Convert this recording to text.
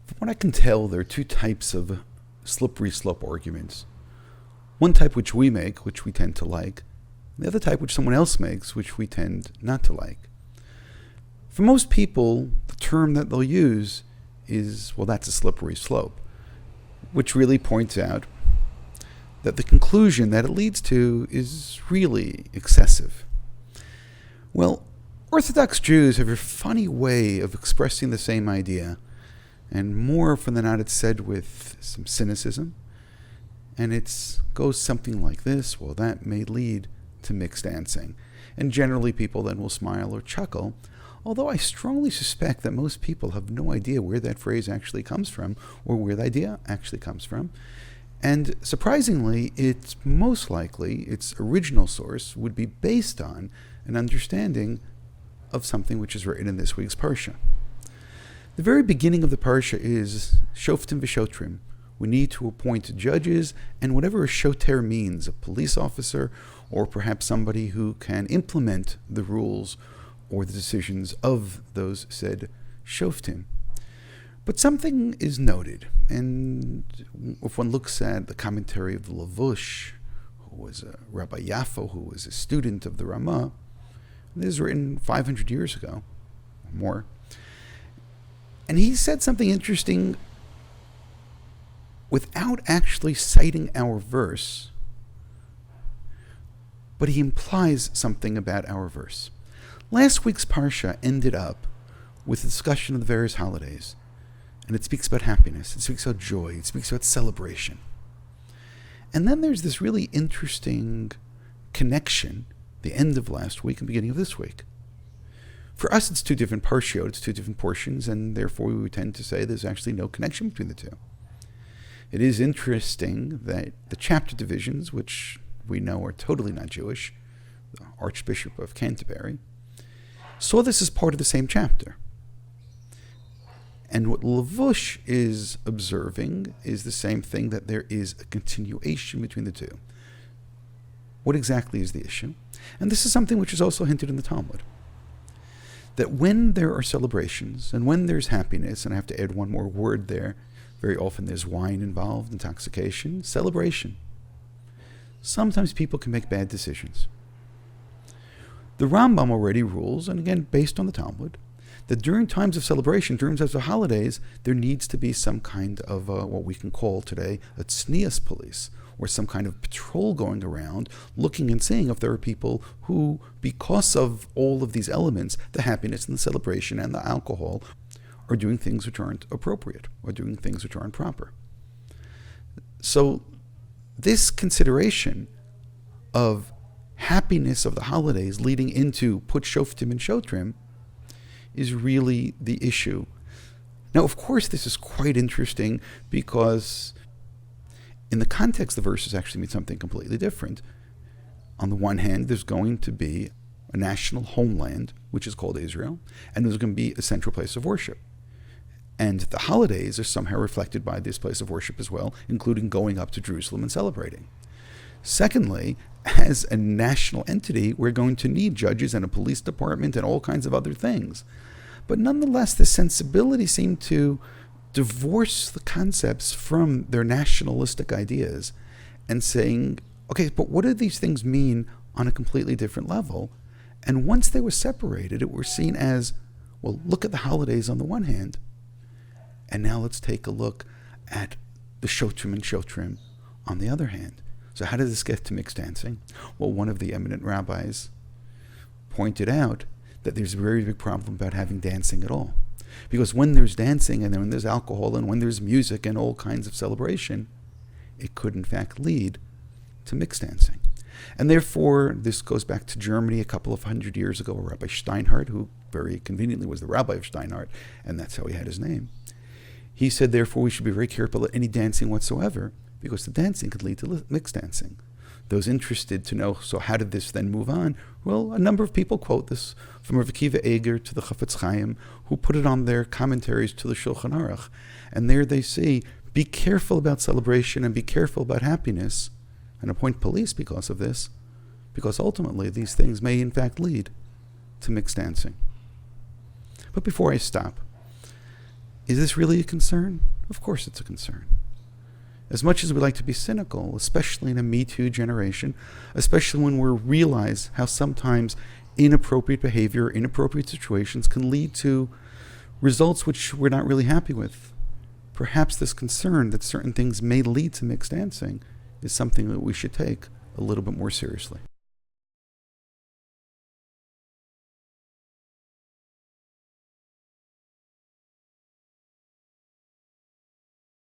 From what I can tell, there are two types of slippery slope arguments. One type which we make, which we tend to like, and the other type which someone else makes, which we tend not to like. For most people, the term that they'll use is, well, that's a slippery slope, which really points out that the conclusion that it leads to is really excessive. Well, Orthodox Jews have a funny way of expressing the same idea, and more often than not it's said with some cynicism, and it goes something like this: well, that may lead to mixed dancing. And generally people then will smile or chuckle, although I strongly suspect that most people have no idea where that phrase actually comes from, or where the idea actually comes from. And surprisingly, it's most likely its original source would be based on an understanding of something which is written in this week's Parsha. The very beginning of the Parsha is Shoftim v'Shotrim. We need to appoint judges, and whatever a shoter means, a police officer, or perhaps somebody who can implement the rules or the decisions of those said Shoftim. But something is noted, and if one looks at the commentary of the Lavush, who was a Rabbi Yafo, who was a student of the Ramah, this is written 500 years ago, or more, and he said something interesting without actually citing our verse, but he implies something about our verse. Last week's Parsha ended up with a discussion of the various holidays, and it speaks about happiness, it speaks about joy, it speaks about celebration. And then there's this really interesting connection, the end of last week and beginning of this week. For us, it's two different parshiot, it's two different portions, and therefore we would tend to say there's actually no connection between the two. It is interesting that the chapter divisions, which we know are totally not Jewish, the Archbishop of Canterbury, saw this as part of the same chapter. And what Lavush is observing is the same thing, that there is a continuation between the two. What exactly is the issue? And this is something which is also hinted in the Talmud. That when there are celebrations, and when there's happiness, and I have to add one more word there, very often there's wine involved, intoxication, celebration. Sometimes people can make bad decisions. The Rambam already rules, and again based on the Talmud, that during times of celebration, during times of holidays, there needs to be some kind of what we can call today a tznius police, or some kind of patrol going around looking and seeing if there are people who, because of all of these elements, the happiness and the celebration and the alcohol, are doing things which aren't appropriate, or doing things which aren't proper. So this consideration of happiness of the holidays leading into put shoftim and shotrim is really the issue. Now, of course, this is quite interesting because in the context, the verses actually mean something completely different. On the one hand, there's going to be a national homeland, which is called Israel, and there's going to be a central place of worship. And the holidays are somehow reflected by this place of worship as well, including going up to Jerusalem and celebrating. Secondly, as a national entity, we're going to need judges and a police department and all kinds of other things. But nonetheless, the sensibility seemed to divorce the concepts from their nationalistic ideas and saying, okay, but what do these things mean on a completely different level? And once they were separated, it was seen as, well, look at the holidays on the one hand, and now let's take a look at the shotrim and shotrim on the other hand. So how did this get to mixed dancing? Well, one of the eminent rabbis pointed out that there's a very big problem about having dancing at all. Because when there's dancing and when there's alcohol and when there's music and all kinds of celebration, it could in fact lead to mixed dancing. And therefore, this goes back to Germany a couple of hundred years ago, where Rabbi Steinhardt, who very conveniently was the rabbi of Steinhardt, and that's how he had his name, he said, therefore, we should be very careful at any dancing whatsoever, because the dancing could lead to mixed dancing. Those interested to know, so how did this then move on? Well, a number of people quote this, from Rav Akiva Eger to the Chafetz Chaim, who put it on their commentaries to the Shulchan Aruch. And there they say, be careful about celebration and be careful about happiness, and appoint police because of this, because ultimately these things may in fact lead to mixed dancing. But before I stop, Is this really a concern? Of course it's a concern. As much as we like to be cynical, especially in a Me Too generation, especially when we realize how sometimes inappropriate behavior, inappropriate situations can lead to results which we're not really happy with. Perhaps this concern that certain things may lead to mixed dancing is something that we should take a little bit more seriously.